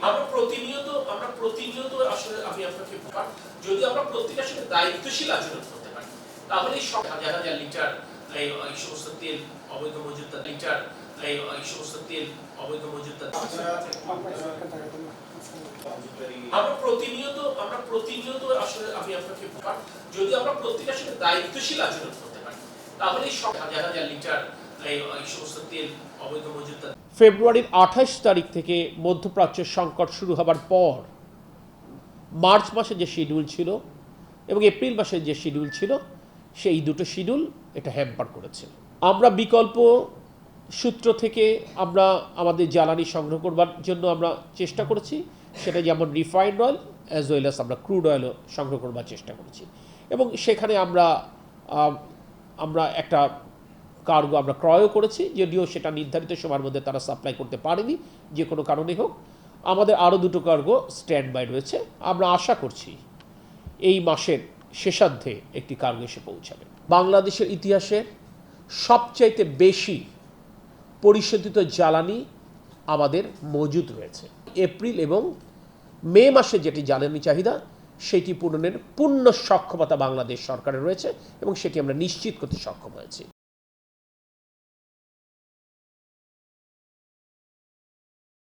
আমরা প্রতিনিয়ত আসলে আমি আপনাকে যদি আমরা প্রত্যেকের সাথে দায়িত্বশীল আচরণ করতে পারি তাহলে হাজার হাজার লিটার এই সমস্ত তেল অবৈধ মজুতদার লিটার এই সমস্ত তেল অবৈধ মজুতদার আমরা প্রতিনিয়ত আসলে আমি আপনাকে যদি আমরা প্রত্যেকের সাথে দায়িত্বশীল আচরণ করতে পারি তাহলে হাজার হাজার লিটার এই সমস্ত তেল অবৈধ মজুতদার। ফেব্রুয়ারির 28 তারিখ থেকে মধ্যপ্রাচ্যের সংকট শুরু হবার পর মার্চ মাসে যে শিডিউল ছিল এবং এপ্রিল মাসে যে শিডিউল ছিল সেই দুটো শিডিউল এটা হ্যাম্পার করেছে। আমরা বিকল্প সূত্র থেকে আমরা আমাদের জ্বালানি সংগ্রহ করবার জন্য আমরা চেষ্টা করেছি, সেটা যেমন refined oil as well as আমরা ক্রুড অয়েলও সংগ্রহ করবার চেষ্টা করেছি এবং সেখানে আমরা একটা কার্গো আমরা ক্রয়ও করেছি, যদিও সেটা নির্ধারিত সময়ের মধ্যে তারা সাপ্লাই করতে পারেনি যে কোনো কারণে হোক। আমাদের আরও দুটো কার্গো স্ট্যান্ড বাই রয়েছে। আমরা আশা করছি এই মাসের শেষার্ধে একটি কার্গো এসে পৌঁছাবে। বাংলাদেশের ইতিহাসে সবচাইতে বেশি পরিশোধিত জ্বালানি আমাদের মজুদ রয়েছে। এপ্রিল এবং মে মাসে যেটি জ্বালানি চাহিদা সেটি পূরণের পূর্ণ সক্ষমতা বাংলাদেশ সরকারের রয়েছে এবং সেটি আমরা নিশ্চিত করতে সক্ষম হয়েছি।